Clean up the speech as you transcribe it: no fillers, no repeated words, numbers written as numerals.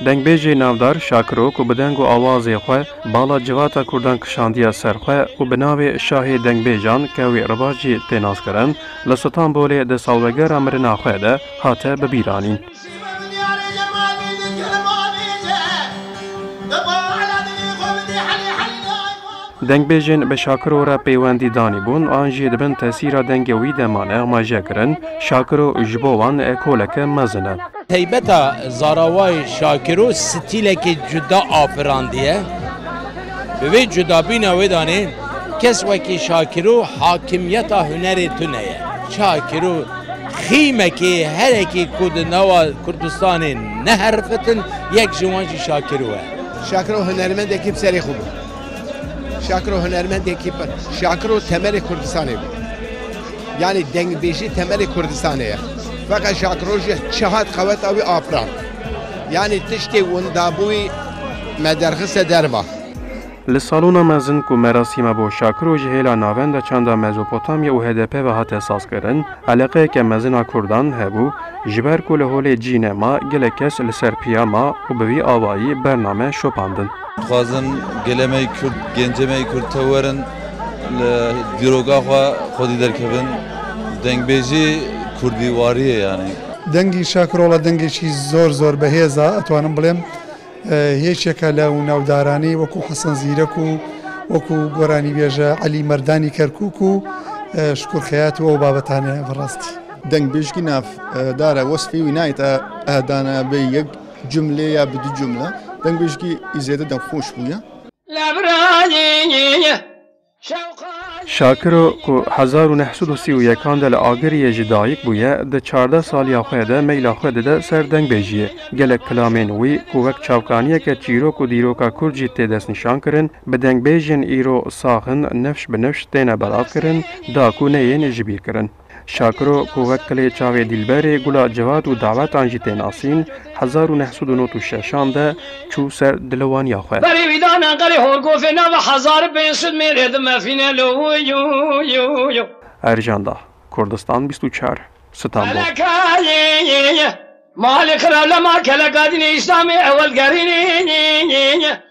دنگبیجی ناودار شاکرو کو بدنگ و آوازی خواه بالا جواتا کردان کشاندیا سر خواه و بناوی شاه دنگبیجان که وی رواجی تیناس کرن لسطان بولی ده سالوگر امرنا خواه ده حاته ببیرانین. دنگبیجین به شاکرو را پیوندی دانی بون آنجی دبن تاثیر دنگ وی دمانه ماجه کرن شاکرو جبوان اکولک مزنه. هیبتا زاراوای شاکرو ستیلک جدا آفراندیه به جدا بینه ویدانه کس وکی شاکرو حاکمیت هنری تونه شاکرو خیمه که هر اکی کردنوا کردستان نهرفتن یک جوانجی شاکروه شاکرو هنرمند اکی بسری خوبه شاکرو هنرمند اکی شاکرو تمر کردستانه یعنی دنگ بیشی تمر کردستانه فقط شاکروش چهات قوت اوی آفران یعنی تشتی وندابوی مدرخص درما لسالونا مزن کو مراسم بو شاکرو جهیلا ناوند چندا مزوپوتامیا و هدپ و هات اساس کرن علاقه که مزنا کردان هبو جبر کو لهول جینما گلکس لسر پیاما و بوی آوایی برنامه شوپاندن خوازن گلمه کرد گنجمه کرد تورن دیروگا خودی درکبن دنگ بیجی کردی واریه یعنی دنگی شاکرۆڵە دەنگێکی زۆر بەهێزە ئەتوانم بڵێم هیچێکە لە ناودارانی وەکو حەسەن زیرەک و وەکو گۆرانی بێژە عەلی مەردانی کەرکووک و شکور خەیات و بابەتانەیە بەڕاستی دەنگبێژکی نافدارە وەسفی وی نایتە ئەدانە بە یەک جملە یا بدو جملە دەنگبێژکی ئیزێدە دەمخۆش بووە شاکرو کو 1931 دل آگری جدایک بویه ده 14 سالیا خوده میلا خوده ده سر دنگ بیجیه گلک کلامین وی کو وک چاوکانیه که چیرو کو دیروکا کرجی تیدس نشان کرن به دنگ بیجین ایرو ساخن نفش بنفش تینه بلاف کرن دا کو نیین جبیر کرن شاکرو کو وک کلی چاوی دلبری گلا جواد و دعوت آنجی تیناسین 1996 ده چو سر دلوانیا خواه ارجاندا کردستان 24 استانبول مالك رلا ما كلا قادين اسلامي اول قريني